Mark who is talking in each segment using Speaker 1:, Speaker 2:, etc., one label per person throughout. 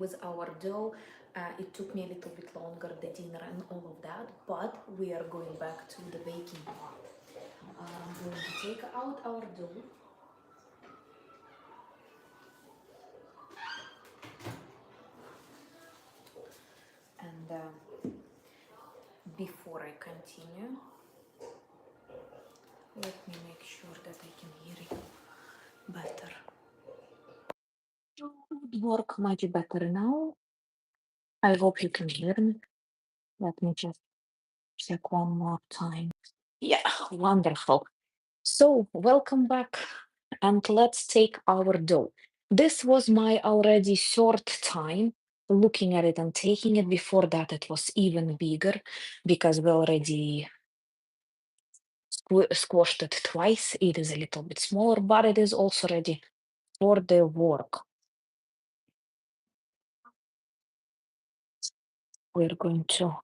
Speaker 1: with our dough. It took me a little bit longer, the dinner and all of that, but we are going back to the baking part. I'm going to take out our dough. And before I continue, let me make sure that I can hear you better. It would work much better now. I hope you can hear me. Let me just check one more time. Yeah, wonderful. So, welcome back, and let's take our dough. This was my already third time looking at it and taking it. Before that, it was even bigger because we already squashed it twice. It is a little bit smaller, but it is also ready for the work. We're going to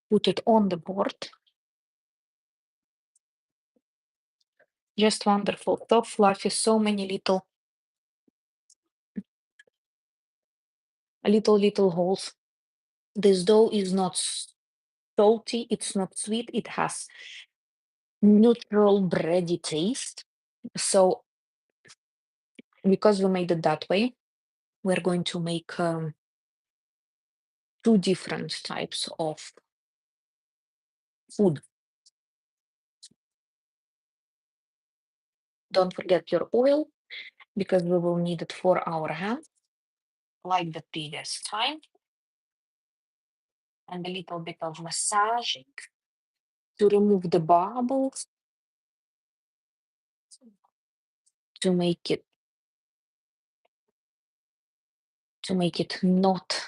Speaker 1: put it on the board. Just wonderful, so fluffy, so many little holes. This dough is not salty, it's not sweet, it has neutral bready taste. So because we made it that way, we're going to make two different types of food. Don't forget your oil because we will need it for our hands like the previous time. And a little bit of massaging to remove the bubbles, to make it not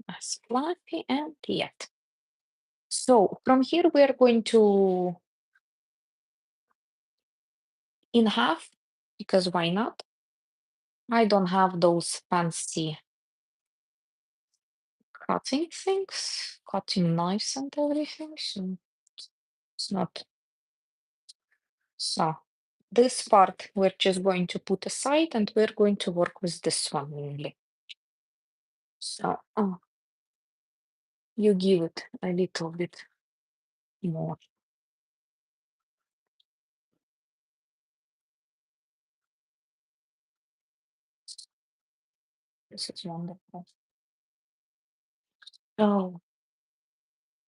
Speaker 1: as fluffy and yet. So from here we are going to in half because why not? I don't have those fancy cutting things, cutting knives and everything, so it's not. So this part we're just going to put aside and we're going to work with this one mainly. So you give it a little bit more. This is wonderful. So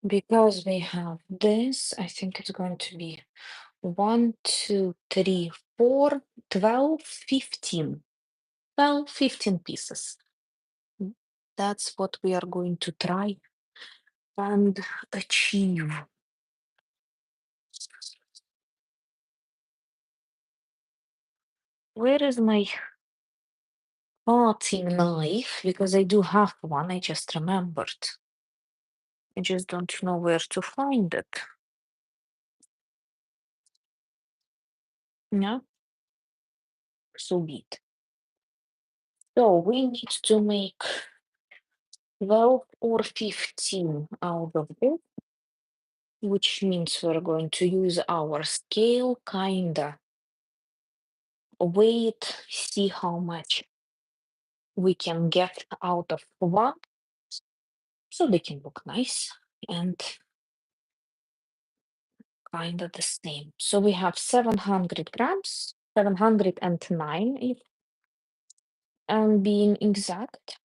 Speaker 1: because we have this, I think it's going to be 1, 2, 3, 4, 12, 15. 12, 15 pieces. That's what we are going to try and achieve. Where is my cutting knife? Because I do have one, I just remembered. I just don't know where to find it. Yeah, so be it. So we need to make 12 or 15 out of it, which means we're going to use our scale, kinda weight, see how much we can get out of one, so they can look nice and kind of the same. So we have 700 grams, 709 if I'm being exact.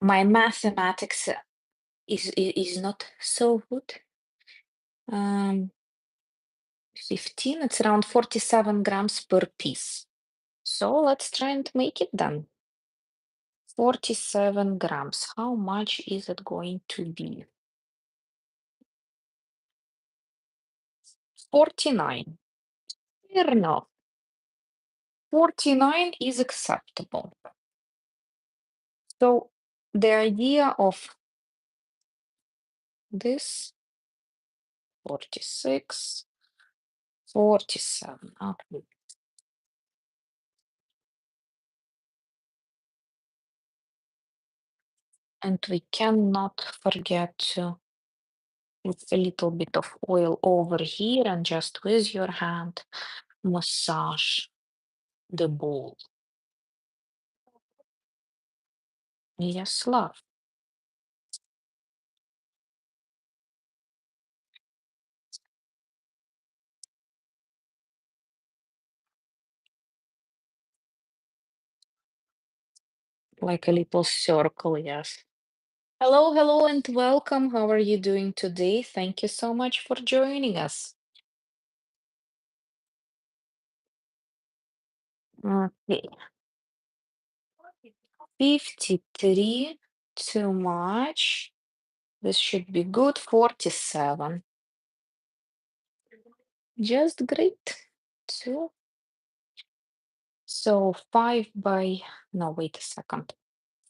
Speaker 1: My mathematics is not so good. 15, it's around 47 grams per piece. So let's try and make it then. 47 grams. How much is it going to be? 49. Fair enough. 49 is acceptable. So the idea of this 46, 47. Okay. And we cannot forget to put a little bit of oil over here and just with your hand massage the ball. Yes, love. Like a little circle, yes. Hello, hello, and welcome. How are you doing today? Thank you so much for joining us. Okay, 53, too much. This should be good. 47. Just great. Two. So 5 by, no, wait a second.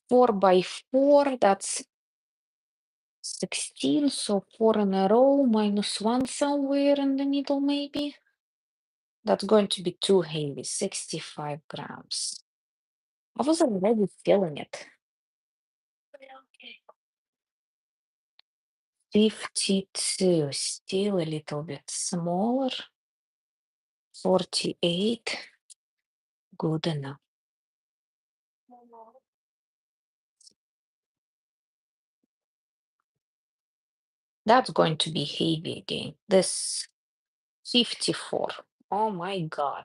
Speaker 1: 4 by 4, that's 16. So 4 in a row, minus 1 somewhere in the middle, maybe. That's going to be too heavy, 65 grams. I was already feeling it. 52, still a little bit smaller. 48, good enough. That's going to be heavy again. This 54. Oh my God.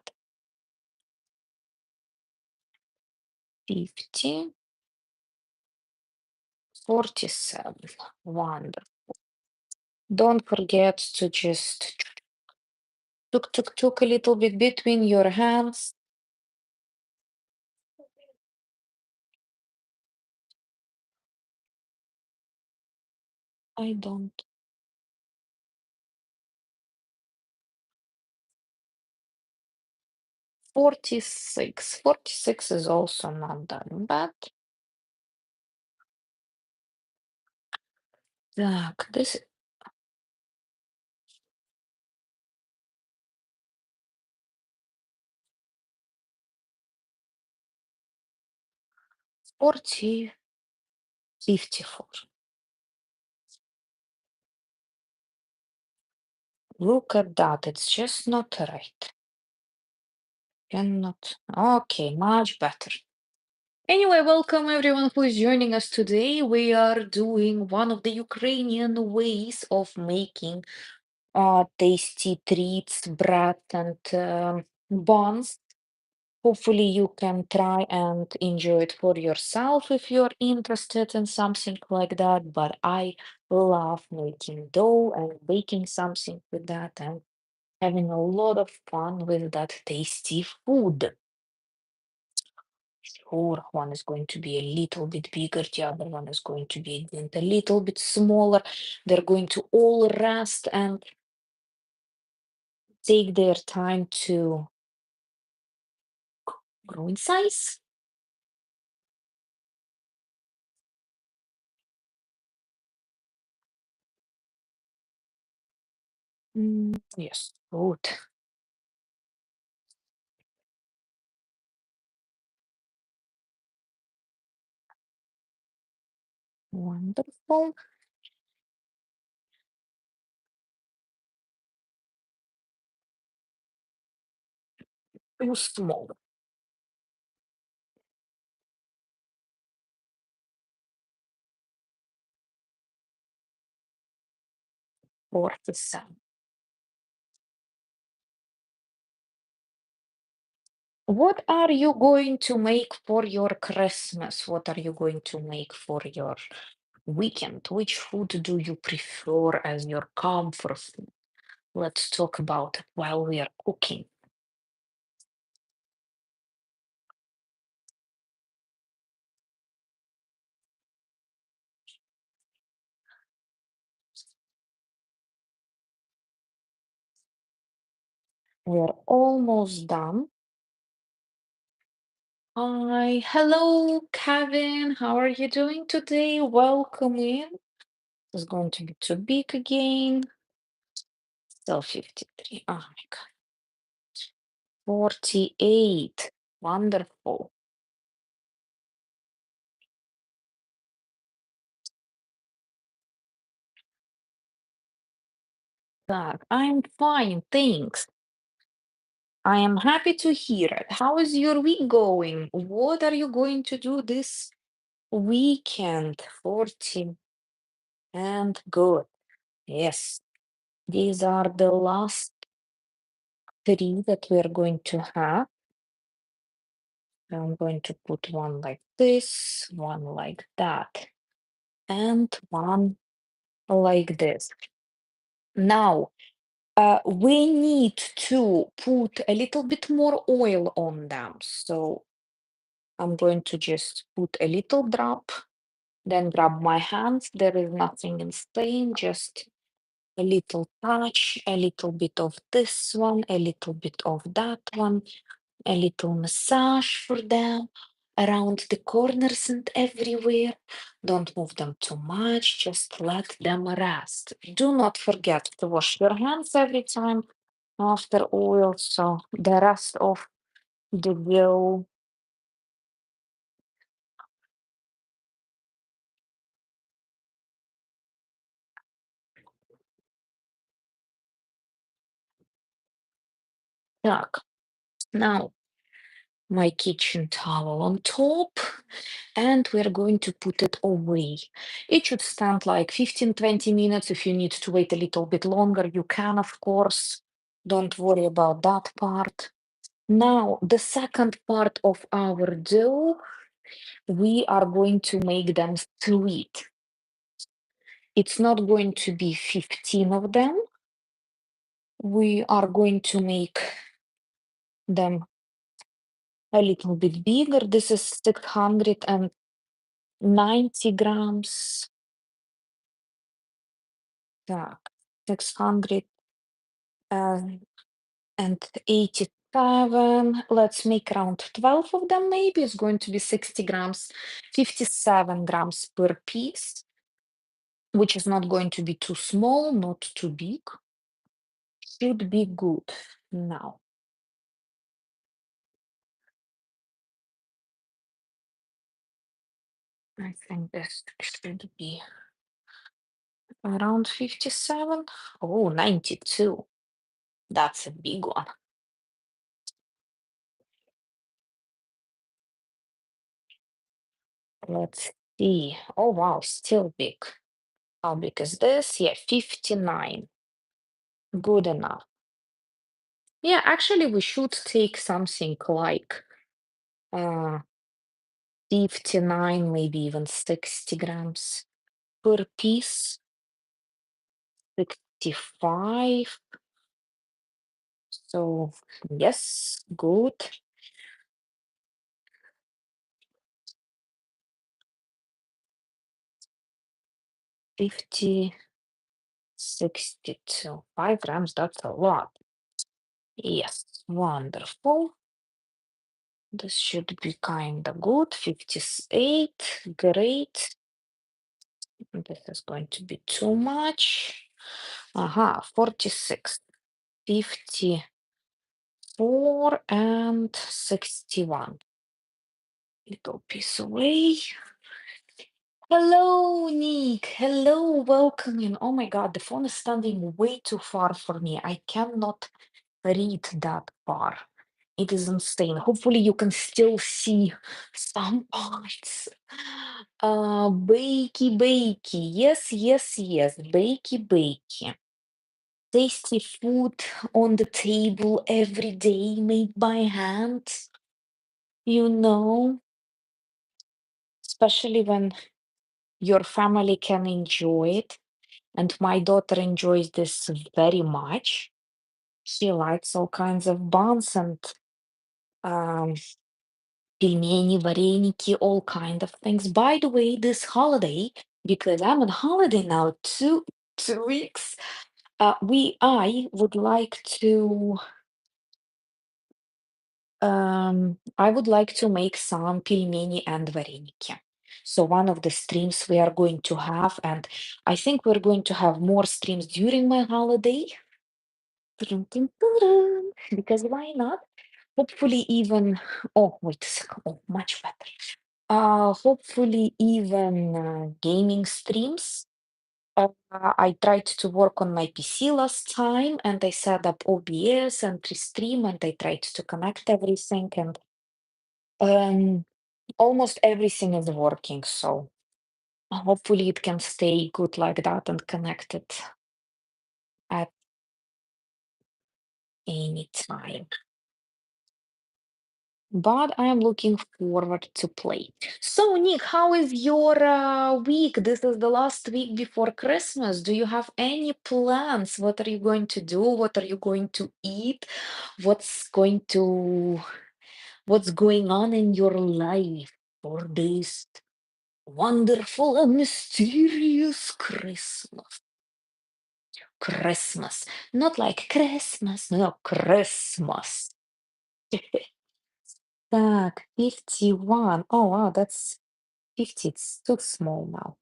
Speaker 1: 50, 47. Wonderful. Don't forget to just tuk a little bit between your hands. I don't. 46. 46 is also not that bad. Так, this 40, 54. Look at that, it's just not right. Cannot. Okay, much better. Anyway, welcome everyone who is joining us today. We are doing one of the Ukrainian ways of making tasty treats, bread, and buns. Hopefully, you can try and enjoy it for yourself if you're interested in something like that. But I love making dough and baking something with that and having a lot of fun with that tasty food. Sure, one is going to be a little bit bigger, the other one is going to be a little bit smaller. They're going to all rest and take their time to grow in size. Yes, good. Wonderful. Too small. 47. What are you going to make for your Christmas? What are you going to make for your weekend? Which food do you prefer as your comfort food? Let's talk about it while we are cooking. We're almost done. Hi, hello, Kevin. How are you doing today? Welcome in. It's going to be too big again. Still 53. Oh my God. 48. Wonderful. God, I'm fine, thanks. I am happy to hear it. How is your week going? What are you going to do this weekend? 40 and good. Yes, these are the last three that we're going to have. I'm going to put one like this, one like that, and one like this. Now, we need to put a little bit more oil on them. So I'm going to just put a little drop, then grab my hands. There is nothing in stain, just a little touch, a little bit of this one, a little bit of that one, a little massage for them around the corners and everywhere. Don't move them too much, just let them rest. Do not forget to wash your hands every time after oil, so the rest of the dough. Так, now my kitchen towel on top, and we're going to put it away. It should stand like 15-20 minutes. If you need to wait a little bit longer, you can, of course. Don't worry about that part. Now, the second part of our dough, we are going to make them sweet. It's not going to be 15 of them. We are going to make them a little bit bigger. This is 690 grams. Так, 687. Let's make around 12 of them, maybe. It's going to be 60 grams, 57 grams per piece, which is not going to be too small, not too big. Should be good. Now, I think this should be around 57. Oh, 92. That's a big one. Let's see. Oh, wow, still big. How big is this? Yeah, 59. Good enough. Yeah, actually, we should take something like uh 59, maybe even 60 grams per piece. 65. So, yes, good. 50, 62. 5 grams, that's a lot. Yes, wonderful. This should be kind of good. 58, great. This is going to be too much. Aha, 46, 54, and 61. Little piece away. Hello, Nick. Hello, welcome in. Oh my God, the phone is standing way too far for me. I cannot read that far. It is insane. Hopefully, you can still see some parts. Bakey, bakey. Yes, yes, yes. Bakey, bakey. Tasty food on the table every day, made by hand. You know, especially when your family can enjoy it. And my daughter enjoys this very much. She likes all kinds of buns and um, пельмени, вареники, all kind of things. By the way, this holiday, because I'm on holiday now, two weeks, I would like to I would like to make some пельмени and вареники. So one of the streams we are going to have, and I think we're going to have more streams during my holiday. Dun, dun, dun, dun, because why not? Hopefully even, oh, wait a second. Oh, much better. Hopefully even gaming streams. I tried to work on my PC last time and I set up OBS and Restream and I tried to connect everything and um, almost everything is working. So hopefully it can stay good like that and connected at any time. But I am looking forward to play. So, Nick, how is your week? This is the last week before Christmas. Do you have any plans? What are you going to do? What are you going to eat? What's going to what's going on in your life for this wonderful and mysterious Christmas? Christmas. Not like Christmas, no, Christmas. Так, 51. Oh, wow, that's 50. It's too small now.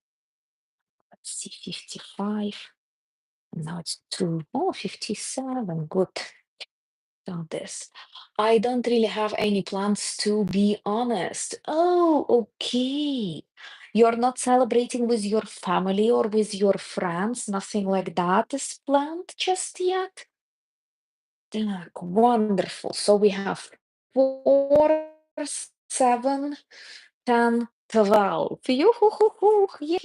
Speaker 1: Let's see, 55. Now it's 2. Oh, 57. Good. So this. I don't really have any plans to be honest. Oh, okay. You're not celebrating with your family or with your friends. Nothing like that is planned just yet. Так, wonderful. So we have 4, 7, 10, 12. Yoo-hoo-hoo-hoo. Yeah,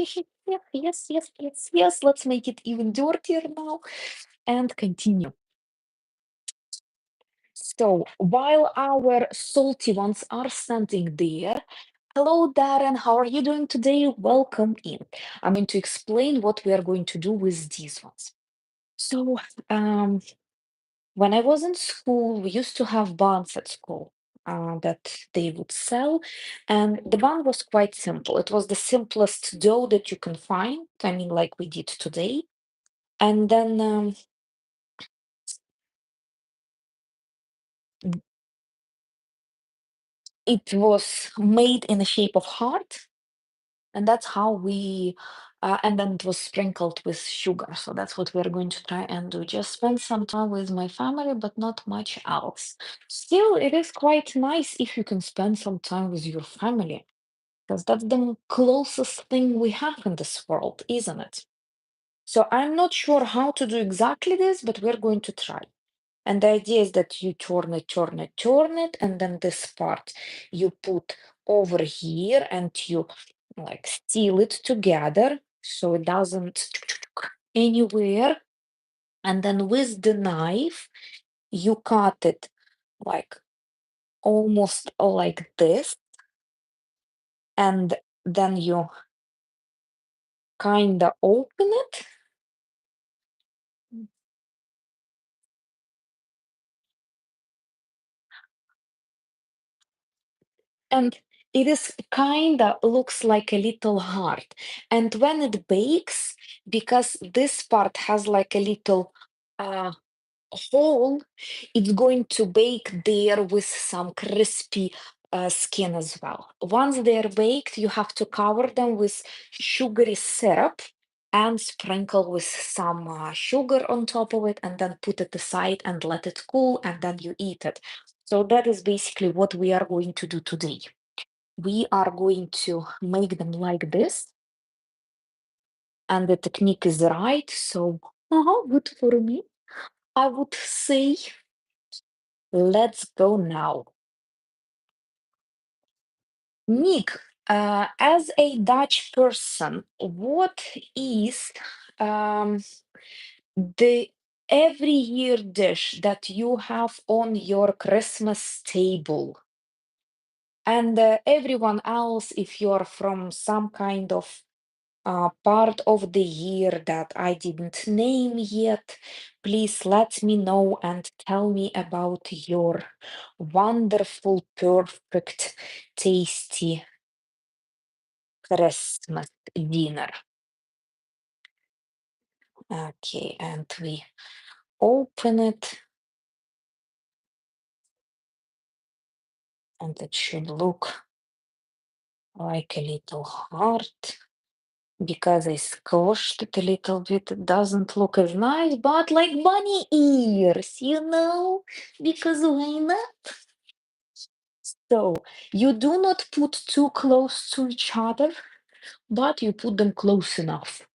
Speaker 1: yeah, yes, yes, yes, yes. Let's make it even dirtier now and continue. So while our salty ones are standing there, hello, Darren. How are you doing today? Welcome in. I'm going to explain what we are going to do with these ones. So, um, when I was in school, we used to have buns at school that they would sell, and the bun was quite simple. It was the simplest dough that you can find. I mean, like we did today. And then it was made in the shape of heart, and that's how we. And then it was sprinkled with sugar. So that's what we're going to try and do. Just spend some time with my family, but not much else. Still, it is quite nice if you can spend some time with your family, because that's the closest thing we have in this world, isn't it? So I'm not sure how to do exactly this, but we're going to try. And the idea is that you turn it, turn it, turn it, and then this part you put over here and you like seal it together so it doesn't anywhere. And then with the knife, you cut it like almost like this, and then you kind of open it. And it is kind of looks like a little heart. And when it bakes, because this part has like a little uh, hole, it's going to bake there with some crispy skin as well. Once they're baked, you have to cover them with sugary syrup and sprinkle with some sugar on top of it, and then put it aside and let it cool, and then you eat it. So that is basically what we are going to do today. We are going to make them like this, and the technique is right. So, good for me. I would say, let's go now. Nick, as a Dutch person, what is um, the every year dish that you have on your Christmas table? And everyone else, if you're from some kind of part of the year that I didn't name yet, please let me know and tell me about your wonderful, perfect, tasty Christmas dinner. Okay, and we open it, and it should look like a little heart. Because I squished it a little bit, it doesn't look as nice, but like bunny ears, because why not? So you do not put too close to each other, but you put them close enough.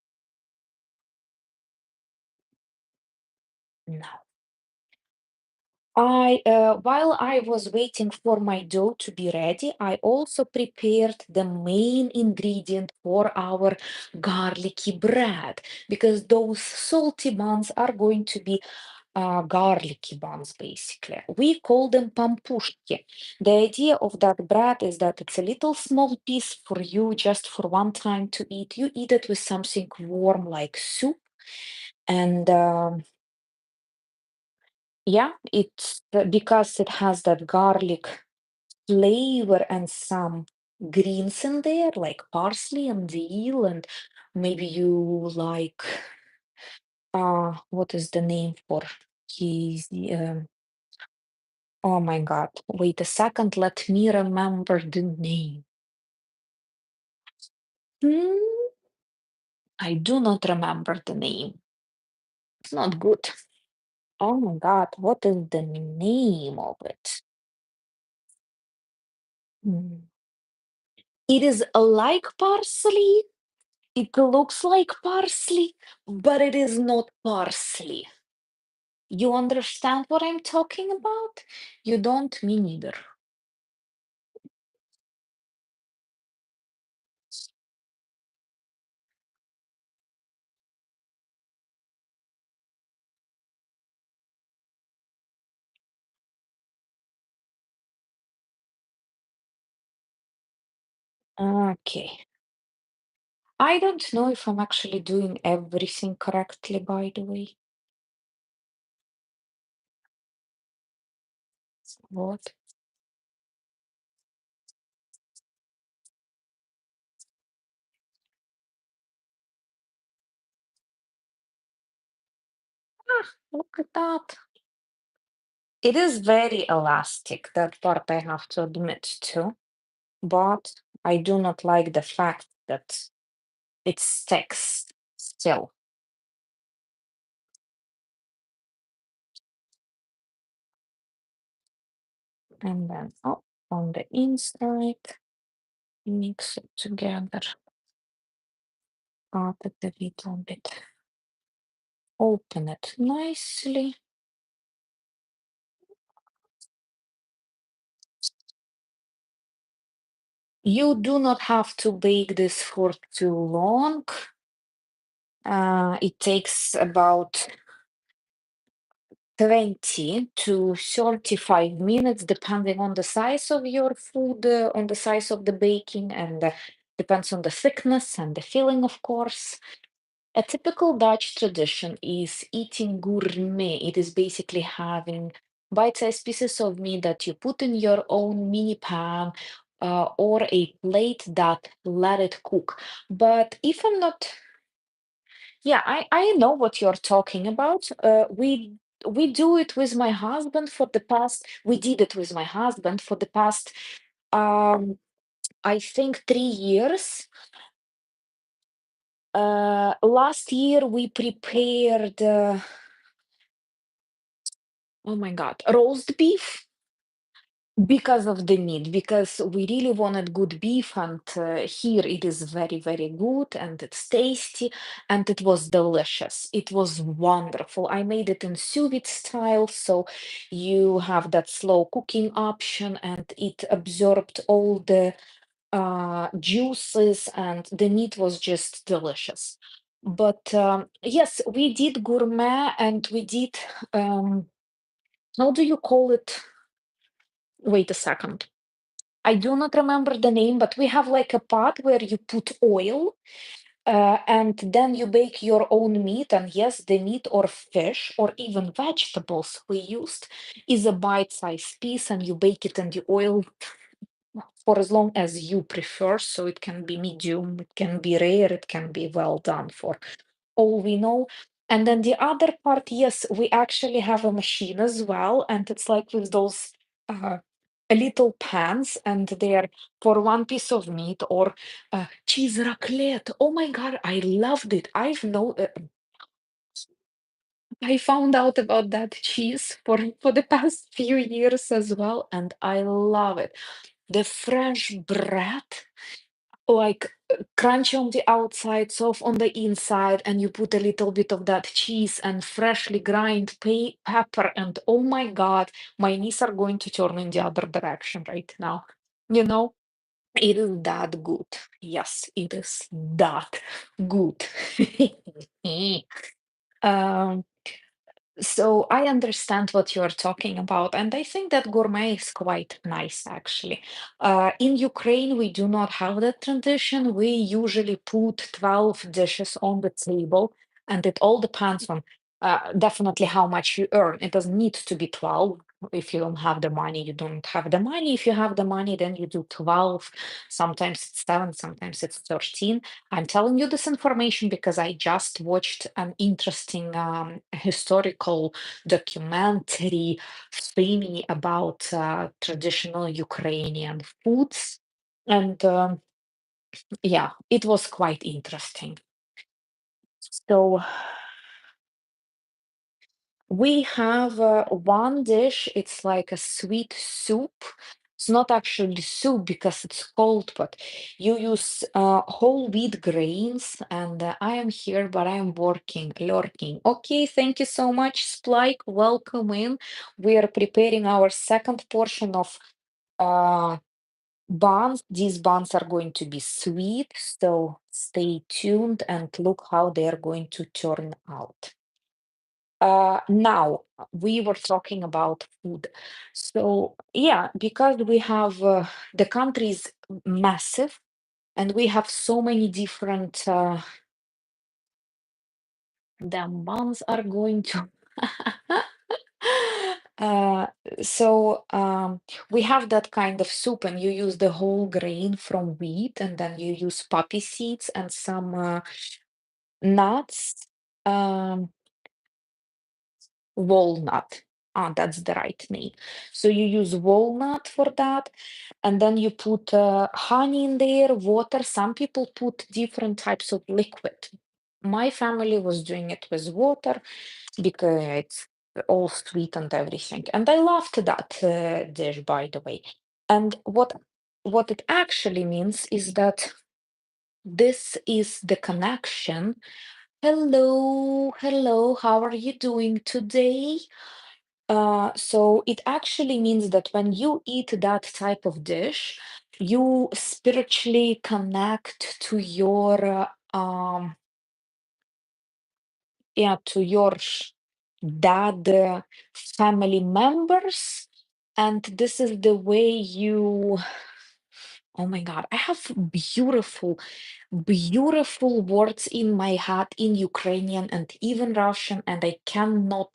Speaker 1: now. While I was waiting for my dough to be ready, I also prepared the main ingredient for our garlicky bread because those salty buns are going to be garlicky buns, basically. We call them pampushki. The idea of that bread is that it's a little small piece for you just for one time to eat. You eat it with something warm like soup, and yeah, it's because it has that garlic flavor and some greens in there, like parsley and dill, and maybe you like what is the name for his oh my God, wait a second, let me remember the name. Hmm, I do not remember the name. It's not good. Oh my God, what is the name of it? Hmm. It is like parsley. It looks like parsley, but it is not parsley. You understand what I'm talking about? You don't, me neither. Okay. I don't know if I'm actually doing everything correctly, by the way. What? Ah, look at that. It is very elastic, that part I have to admit to, but I do not like the fact that it sticks still. And then on the inside, mix it together, cut it a little bit, open it nicely. You do not have to bake this for too long. It takes about 20 to 35 minutes, depending on the size of your food, on the size of the baking, and depends on the thickness and the filling, of course. A typical Dutch tradition is eating gourmet. It is basically having bite-sized pieces of meat that you put in your own mini pan or a plate that let it cook. But if I'm not, yeah, I know what you're talking about. We do it with my husband for the past. We did it with my husband for the past, I think 3 years. Last year we prepared, oh my God, roast beef because of the meat, because we really wanted good beef, and here it is very, very good and it's tasty and it was delicious. It was wonderful. I made it in sous vide style, so you have that slow cooking option and it absorbed all the juices and the meat was just delicious. But yes, we did gourmet and we did, how do you call it? Wait a second. I do not remember the name, but we have like a pot where you put oil and then you bake your own meat. And yes, the meat or fish or even vegetables we used is a bite-sized piece, and you bake it in the oil for as long as you prefer. So it can be medium, it can be rare, it can be well done for all we know. And then the other part, yes, we actually have a machine as well, and it's like with those little pans, and they're for one piece of meat or cheese raclette. Oh my God, I loved it. I found out about that cheese for the past few years as well, and I love it. The fresh bread. like crunchy on the outside, soft on the inside, and you put a little bit of that cheese and freshly grind pepper, and oh my God, my knees are going to turn in the other direction right now. You know, it is that good. Yes, it is that good. um, so I understand what you're talking about, and I think that gourmet is quite nice actually. In Ukraine, we do not have that tradition. We usually put 12 dishes on the table, and it all depends on definitely how much you earn. It doesn't need to be 12. If you don't have the money, you don't have the money. If you have the money, then you do 12. Sometimes it's 7, sometimes it's 13. I'm telling you this information because I just watched an interesting historical documentary thingy about traditional Ukrainian foods. And yeah, it was quite interesting. So we have one dish, it's like a sweet soup. It's not actually soup because it's cold, but you use whole wheat grains. And I am here, but I am working, lurking. Okay, thank you so much, Spike. Welcome in. We are preparing our second portion of uh, buns. These buns are going to be sweet, so stay tuned and look how they are going to turn out. Now, we were talking about food. So, yeah, because we have the country is massive and we have so many different the buns are going to uh, so we have that kind of soup and you use the whole grain from wheat and then you use poppy seeds and some nuts. Um, Walnut. Ah, that's the right name. So you use walnut for that, and then you put honey in there, water. Some people put different types of liquid. My family was doing it with water because it's all sweet and everything. And I loved that dish, by the way. And what it actually means is that this is the connection. Hello, hello, how are you doing today? So it actually means that when you eat that type of dish, you spiritually connect to your yeah, to your dad family members, and this is the way you. Oh my God, I have beautiful, beautiful words in my head in Ukrainian and even Russian, and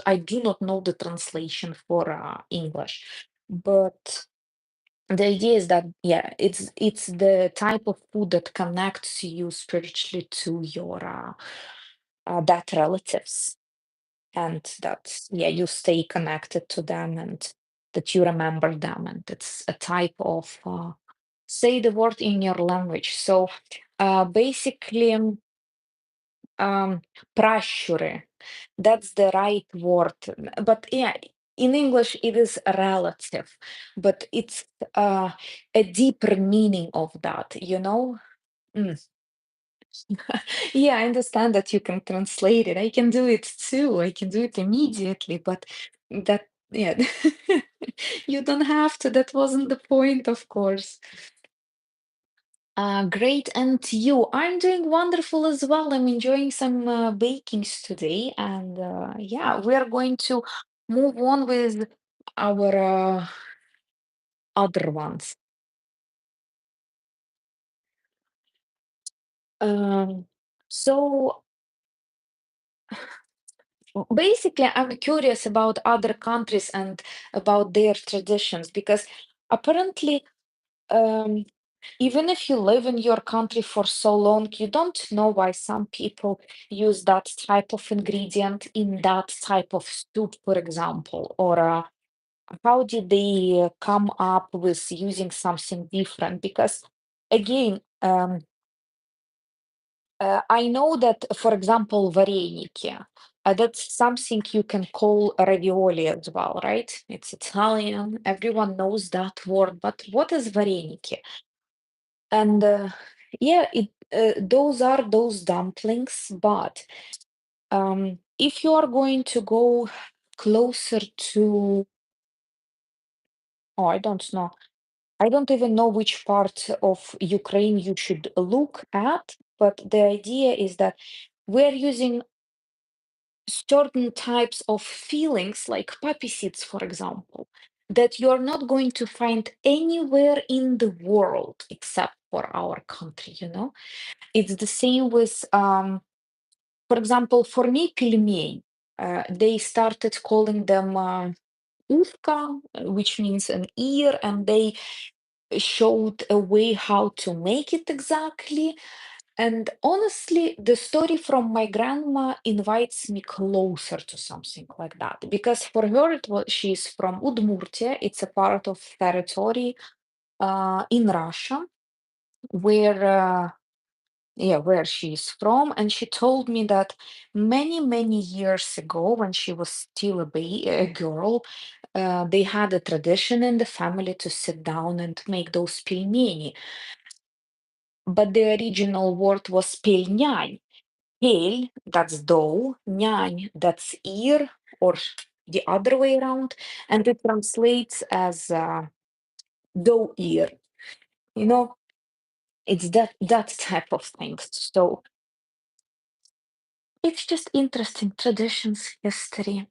Speaker 1: I do not know the translation for English. But the idea is that, yeah, it's the type of food that connects you spiritually to your that relatives, and that, yeah, you stay connected to them and that you remember them, and it's a type of say the word in your language. So basically, um, prashure, that's the right word. But yeah, in English it is relative, but it's a deeper meaning of that, you know? Mm. Yeah, I understand that you can translate it. I can do it too. I can do it immediately, but that, yeah, you don't have to. That wasn't the point, of course. Great, and you? I'm doing wonderful as well. I'm enjoying some bakings today, and yeah, we are going to move on with our other ones. Um, so basically, I'm curious about other countries and about their traditions because apparently, um, even if you live in your country for so long, you don't know why some people use that type of ingredient in that type of soup, for example, or how did they come up with using something different? Because again, I know that, for example, вареники, that's something you can call ravioli as well, right? It's Italian. Everyone knows that word, but what is вареники? And Yeah, those are those dumplings, but if you are going to go closer to, oh, I don't know. I don't even know which part of Ukraine you should look at, but the idea is that we're using certain types of feelings, like poppy seeds, for example, that you're not going to find anywhere in the world except for our country, you know? It's the same with, for example, for me, пельмень, they started calling them ufka, which means an ear, and they showed a way how to make it exactly. And honestly, the story from my grandma invites me closer to something like that because for her, she's from Udmurtia. It's a part of territory in Russia where, yeah, where she's from. And she told me that many, many years ago, when she was still a girl, they had a tradition in the family to sit down and make those pelmeni. But the original word was pelnyai. Pel, that's dough, nyany, that's ear, or the other way around, and it translates as dough ear. You know, it's that type of things. So it's just interesting traditions, history,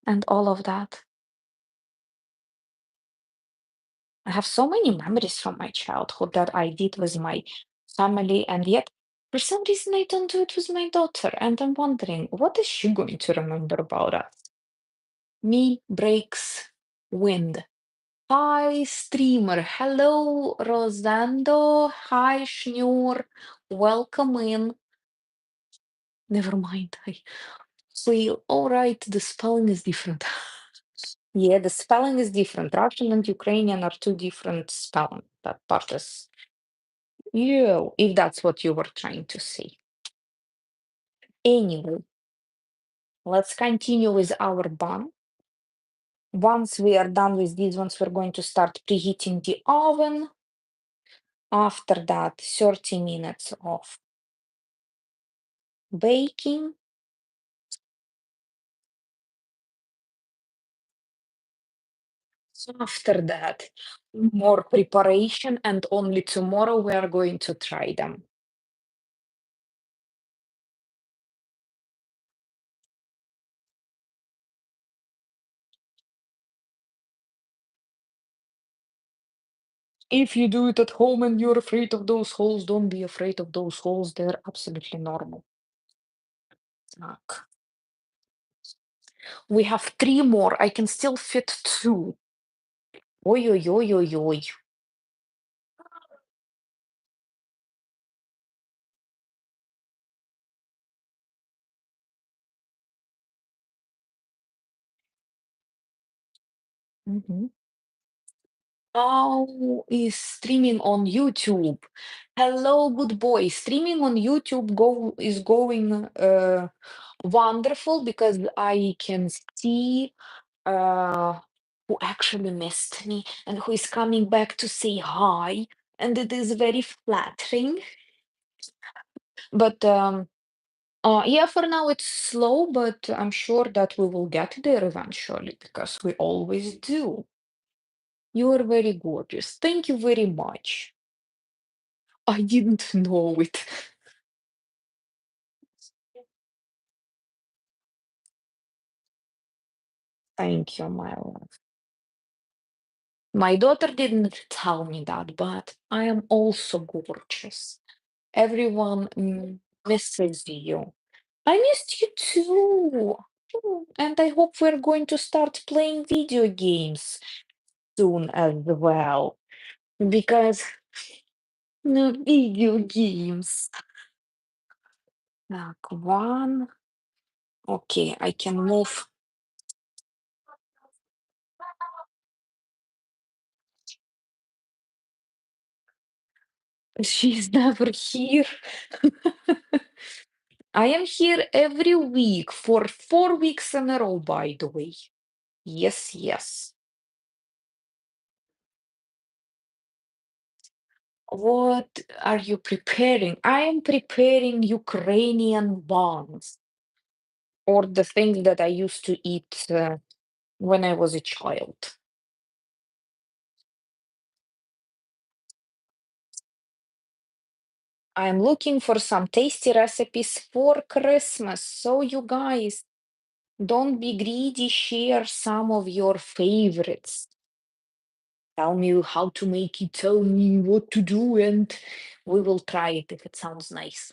Speaker 1: and all of that. I have so many memories from my childhood that I did with my family, and yet for some reason I don't do it with my daughter, and I'm wondering what is she going to remember about us? Me breaks wind. Hi, streamer. Hello, Rosando. Hi, Schnur. Welcome in. Never mind. I feel all right. The spelling is different. Yeah, the spelling is different. Russian and Ukrainian are two different spelling. That part is you, if that's what you were trying to say. Anyway, let's continue with our bun. Once we are done with these ones, we're going to start preheating the oven. After that, 30 minutes of baking. After that, more preparation, and only tomorrow we are going to try them. If you do it at home and you're afraid of those holes, don't be afraid of those holes. They're absolutely normal. Так. We have three more. I can still fit two. Oi, oi, oi, oi, oi. Mhm. How is streaming on YouTube? Hello, good boy. Streaming on YouTube is going wonderful because I can see uh, who actually missed me and who is coming back to say hi, and it is very flattering. But yeah, for now it's slow, but I'm sure that we will get there eventually because we always do. You are very gorgeous. Thank you very much. I didn't know it. Thank you, my love. My daughter didn't tell me that, but I am also gorgeous. Everyone misses you. I missed you too. And I hope we're going to start playing video games soon as well. Because no video games. Like one. Okay, I can move. She's never here. I am here every week for 4 weeks in a row, by the way. Yes, yes. What are you preparing? I am preparing Ukrainian buns, or the things that I used to eat when I was a child. I'm looking for some tasty recipes for Christmas. So, you guys, don't be greedy, share some of your favorites. Tell me how to make it, tell me what to do, and we will try it if it sounds nice.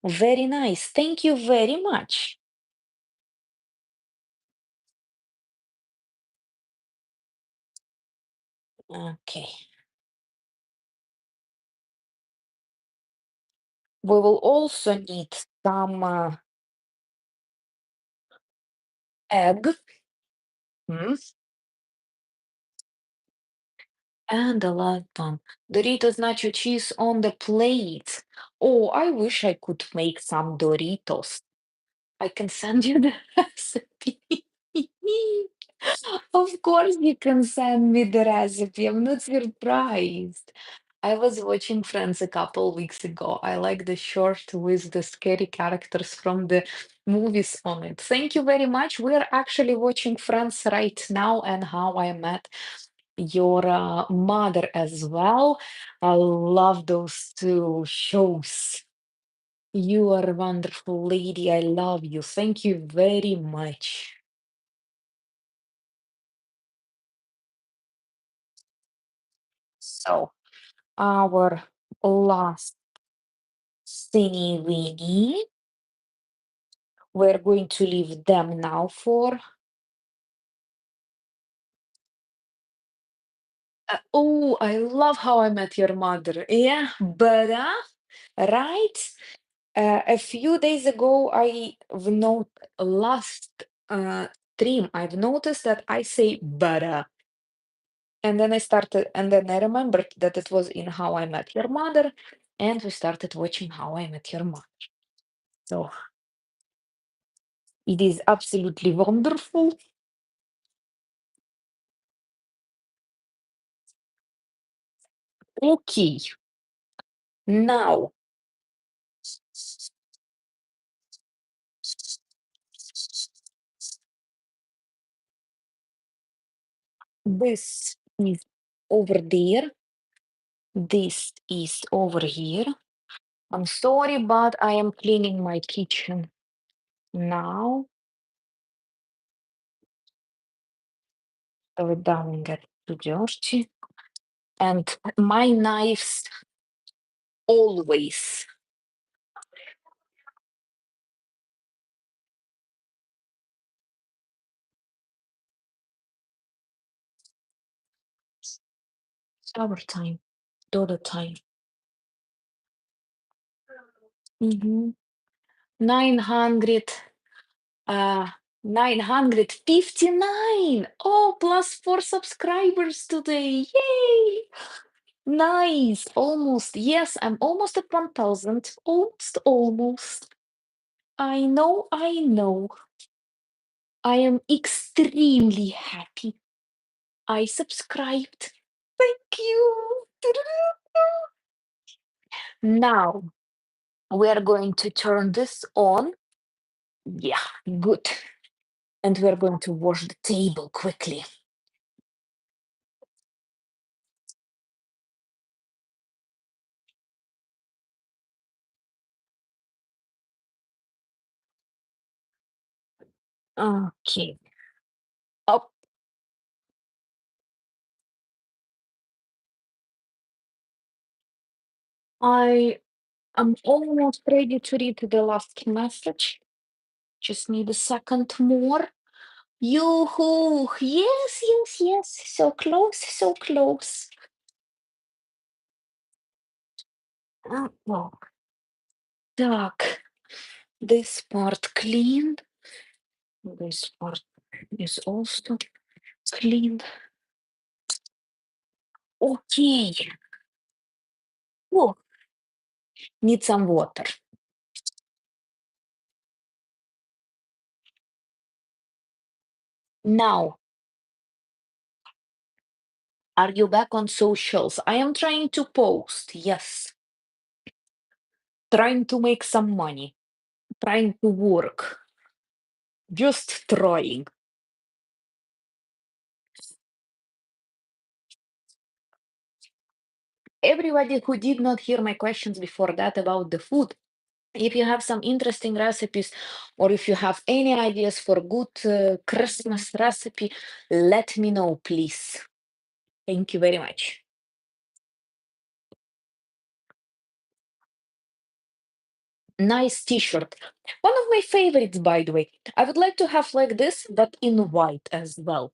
Speaker 1: Very nice. Thank you very much. Okay. We will also need some egg, mm, and a lot of Doritos nacho cheese on the plate. Oh, I wish I could make some Doritos. I can send you the recipe. Of course, you can send me the recipe. I'm not surprised. I was watching Friends a couple weeks ago. I like the short with the scary characters from the movies on it. Thank you very much. We're actually watching Friends right now and How I Met Your Mother as well. I love those two shows. You are a wonderful lady. I love you. Thank you very much. So, our last thingy weenie, we're going to leave them now for. Oh, I love How I Met Your Mother. Yeah, but right? A few days ago, I've not last stream. I've noticed that I say but. And then and then I remembered that it was in How I Met Your Mother, and we started watching How I Met Your Mother. So it is absolutely wonderful. Okay, now this is over there. This is over here. I'm sorry, but I am cleaning my kitchen now. So it doesn't get too dirty. And my knives always. Shower time, Dodo time. 900, 959. Oh, plus 4 subscribers today. Yay! Nice. Almost. Yes, I'm almost at 1000. Almost, almost. I know, I know. I am extremely happy. I subscribed. Thank you. Now we are going to turn this on. Yeah, good. And we're going to wash the table quickly. Okay. Up. I am almost ready to read the last message. Just need a second more. Yoo-hoo! Yes, yes, yes. So close, so close. Oh, так. This part cleaned. This part is also cleaned. Okay. Oh, need some water. Now, Are you back on socials? I am trying to post, yes. Trying to make some money, trying to work, just trying. Everybody who did not hear my questions before that about the food, if you have some interesting recipes or if you have any ideas for good Christmas recipe, let me know, please. Thank you very much. Nice t-shirt. One of my favorites, by the way. I would like to have like this, but in white as well.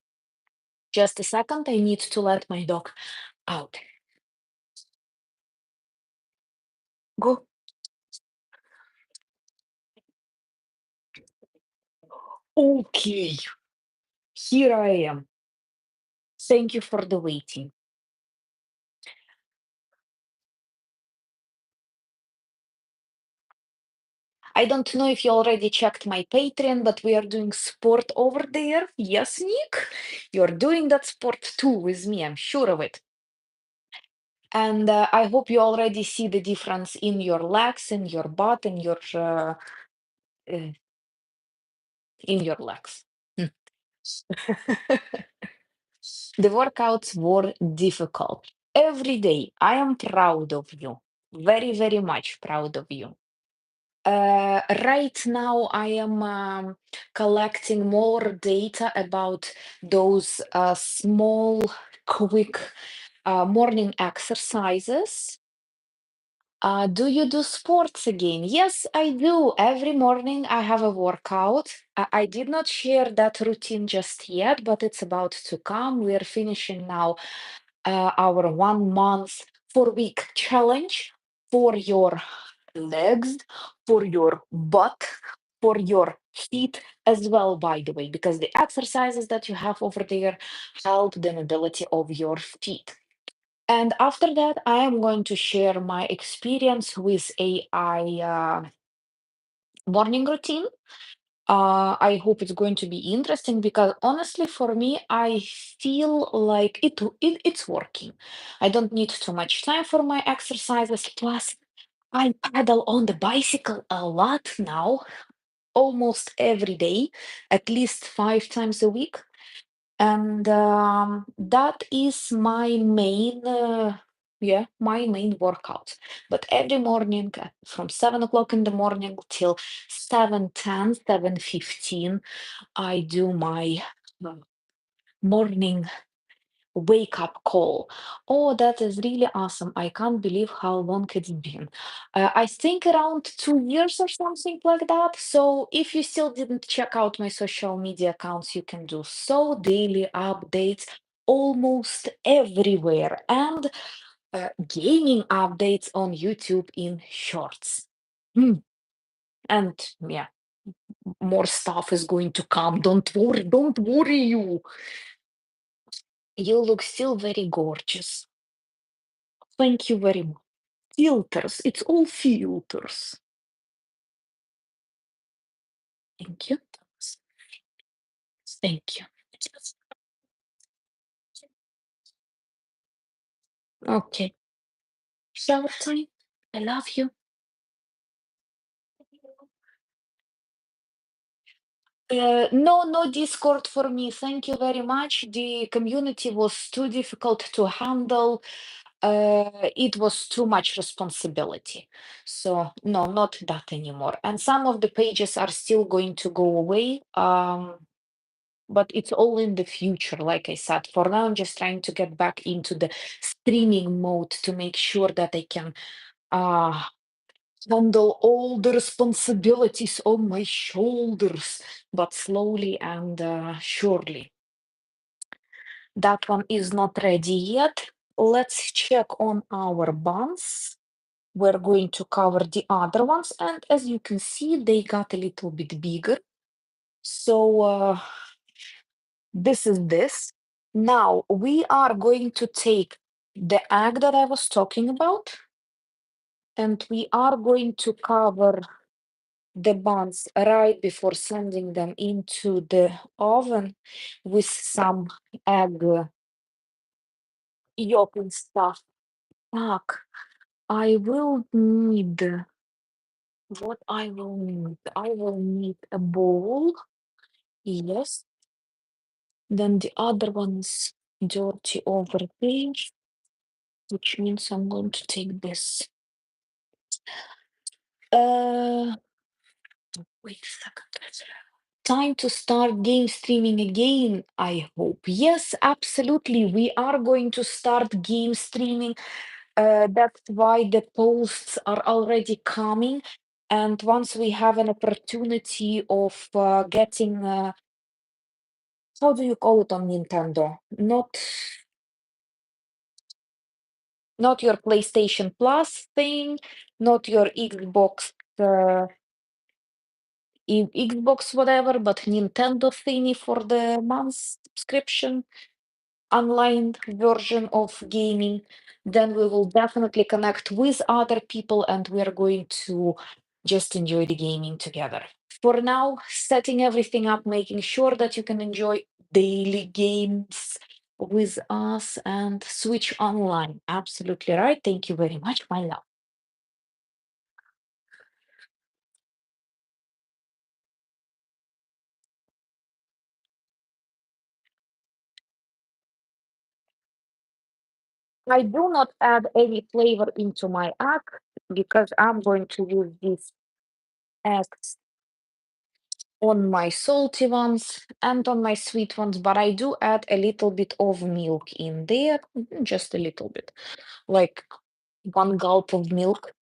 Speaker 1: Just a second, I need to let my dog out. Go. Okay, here I am. Thank you for the waiting. I don't know if you already checked my Patreon, but we are doing sport over there. Yes, Nick? You're doing that sport too with me, I'm sure of it. And I hope you already see the difference in your legs, in your butt, uh, in your legs. Mm. The workouts were difficult. Every day, I am proud of you. Very, very much proud of you. Right now, I am collecting more data about those small, quick morning exercises. Do you do sports again? Yes, I do. Every morning I have a workout. I did not share that routine just yet, but it's about to come. We are finishing now our 1 month, 4 week challenge for your legs, for your butt, for your feet as well, by the way, because the exercises that you have over there help the mobility of your feet. And after that, I am going to share my experience with AI morning routine. I hope it's going to be interesting because honestly, for me, I feel like it's working. I don't need too much time for my exercises. Plus, I pedal on the bicycle a lot now, almost every day, at least 5 times a week. And that is my main, my main workout. But every morning from 7 o'clock in the morning till 7:10, 7:15, I do my uh, morning wake up call. Oh, that is really awesome. I can't believe how long it's been. I think around 2 years or something like that. So if you still didn't check out my social media accounts, you can do so. Daily updates almost everywhere. And gaming updates on YouTube in shorts. Hmm. And yeah, more stuff is going to come. Don't worry you. You look still very gorgeous. Thank you very much. Filters. It's all filters. Thank you. Thank you. Okay. Shower time. I love you. No, no Discord for me. Thank you very much. The community was too difficult to handle. It was too much responsibility. So no, not that anymore. And some of the pages are still going to go away. But it's all in the future, like I said. For now, I'm just trying to get back into the streaming mode to make sure that I can uh, handle all the responsibilities on my shoulders, but slowly and surely. That one is not ready yet. Let's check on our buns. We're going to cover the other ones, and as you can see, they got a little bit bigger. So this is this. Now we are going to take the egg that I was talking about, and we are going to cover the buns right before sending them into the oven with some egg Yolking stuff. Так, I will need what I will need. I will need a bowl. Yes. Then the other one's dirty over there, which means I'm going to take this. Uh, wait a second. Time to start game streaming again, I hope. Yes, absolutely. We are going to start game streaming. That's why the posts are already coming. And once we have an opportunity of getting, how do you call it on Nintendo? Not your PlayStation Plus thing, not your Xbox, Xbox whatever, but Nintendo thingy for the month subscription, online version of gaming. Then we will definitely connect with other people and we are going to just enjoy the gaming together. For now, setting everything up, making sure that you can enjoy daily games with us and switch online. Absolutely right. Thank you very much, my love. I do not add any flavor into my egg because I'm going to use these eggs on my salty ones and on my sweet ones, but I do add a little bit of milk in there, just a little bit, like one gulp of milk.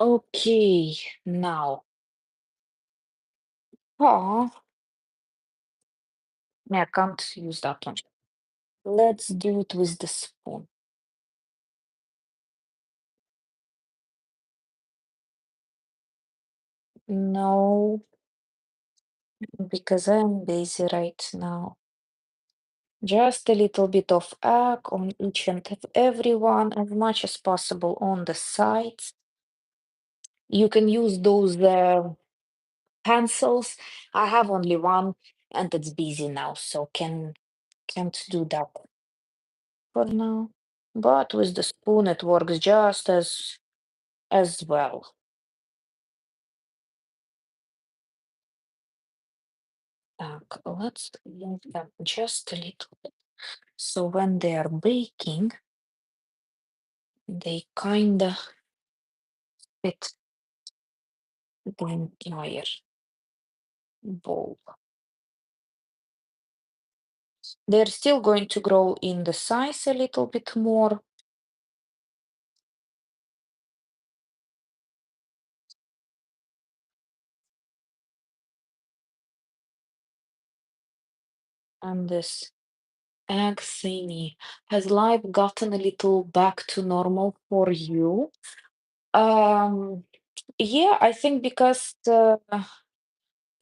Speaker 1: Okay, now, oh, I can't use that one. Let's do it with the spoon. No, because I'm busy right now. Just a little bit of egg on each and every one, as much as possible on the sides. You can use those pencils. I have only one, and it's busy now, so can't do that for now. But with the spoon, it works just as well. Let's move them just a little bit. So when they are baking, they kinda fit the entire bowl. They're still going to grow in the size a little bit more. And this egg thingy, has life gotten a little back to normal for you? Um, yeah, I think because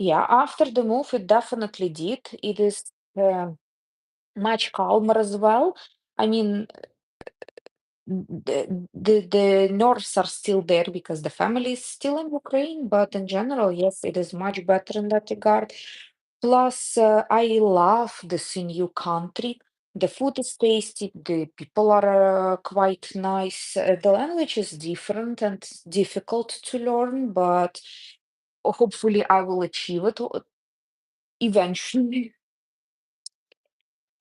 Speaker 1: yeah, after the move, it definitely did. It is much calmer as well. I mean, the nerves are still there because the family is still in Ukraine, but in general, yes, it is much better in that regard. Plus, I love this new country. The food is tasty, the people are quite nice. The language is different and difficult to learn, but hopefully I will achieve it eventually.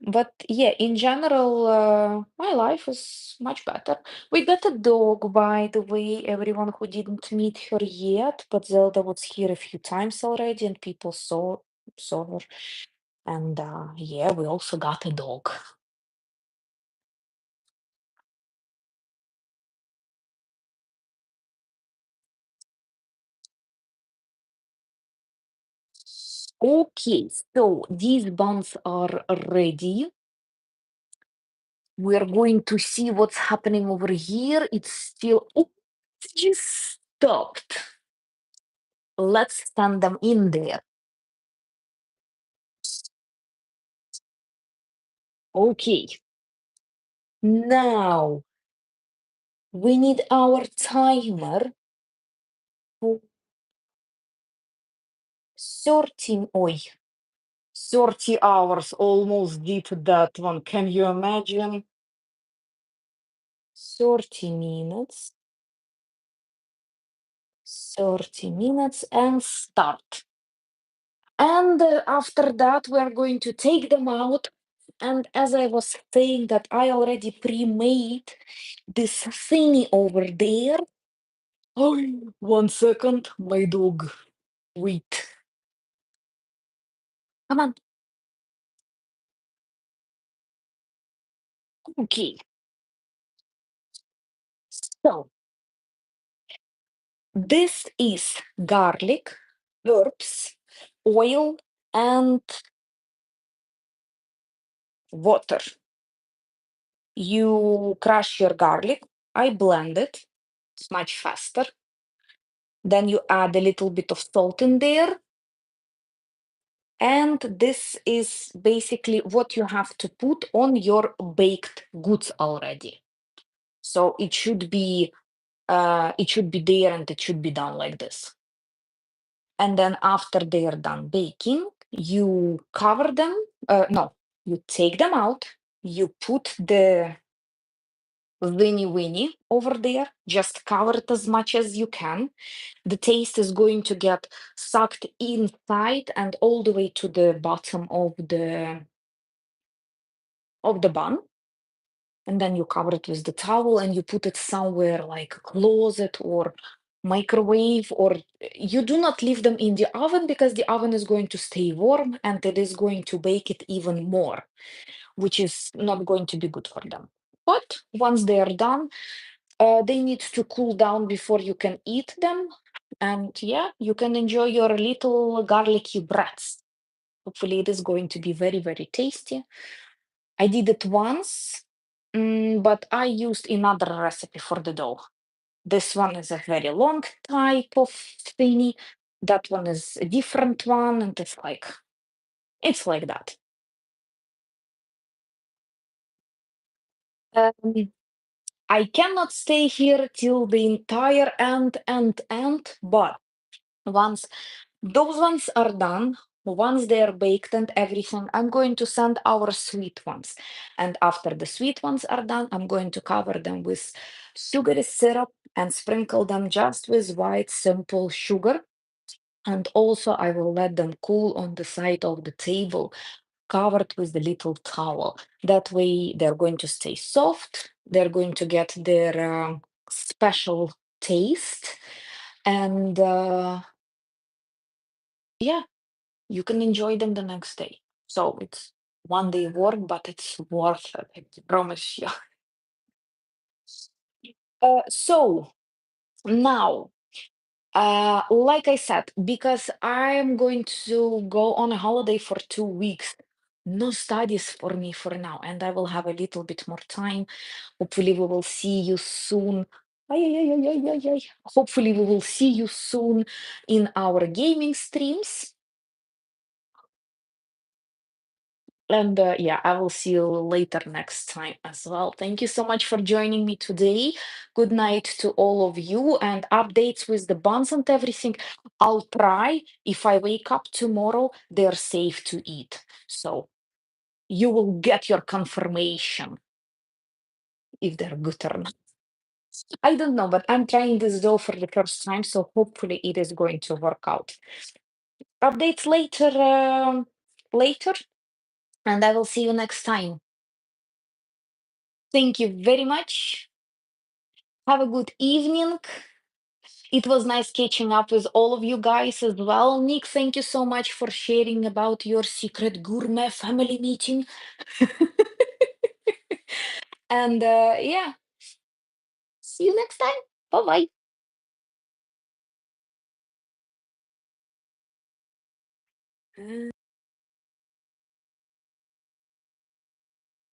Speaker 1: But yeah, in general, my life is much better. We got a dog, by the way, everyone who didn't meet her yet, but Zelda was here a few times already, and people saw her. And yeah, we also got a dog. Okay, so these buns are ready. We're going to see what's happening over here. It's still, oh, it just stopped. Let's stand them in there. Okay, now We need our timer for 30, oi, 30 hours, almost did that one. Can you imagine? 30 minutes, 30 minutes, and start. And after that, we are going to take them out. And as I was saying that I already pre-made this thingy over there. Oh, 1 second, my dog. Wait. Come on. Okay. So this is garlic, herbs, oil, and water. You crush your garlic. I blend it. It's much faster. Then you add a little bit of salt in there. And this is basically what you have to put on your baked goods already. So it should be there and it should be done like this. And then after they are done baking, you cover them. No, you take them out. You put the winnie over there. Just cover it as much as you can. The taste is going to get sucked inside and all the way to the bottom of the bun. And then you cover it with the towel and you put it somewhere like a closet or microwave, or you do not leave them in the oven because the oven is going to stay warm and it is going to bake it even more, which is not going to be good for them. But once they are done, they need to cool down before you can eat them. And yeah, you can enjoy your little garlicky breads. Hopefully, it is going to be very, very tasty. I did it once, but I used another recipe for the dough. This one is a very long type of thingy. That one is a different one, and it's like that. Um, I cannot stay here till the entire end, but once those ones are done, once they are baked and everything, I'm going to send our sweet ones. And after the sweet ones are done, I'm going to cover them with sugary syrup and sprinkle them just with white simple sugar. And also, I will let them cool on the side of the table, covered with the little towel. That way, they're going to stay soft. They're going to get their special taste. And yeah, you can enjoy them the next day. So it's 1 day work, but it's worth it, I promise you. So now, like I said, because I'm going to go on a holiday for 2 weeks, no studies for me for now, and I will have a little bit more time. Hopefully, we will see you soon. Ay, ay, ay, ay, ay, ay, ay. Hopefully, we will see you soon in our gaming streams. And yeah, I will see you later next time as well. Thank you so much for joining me today. Good night to all of you and updates with the buns and everything. I'll try. If I wake up tomorrow, they're safe to eat. So you will get your confirmation if they're good or not. I don't know, but I'm trying this dough for the first time, so hopefully it is going to work out. Updates later, and I will see you next time. Thank you very much. Have a good evening. It was nice catching up with all of you guys as well. Nick, thank you so much for sharing about your secret gourmet family meeting. And yeah, see you next time. Bye bye.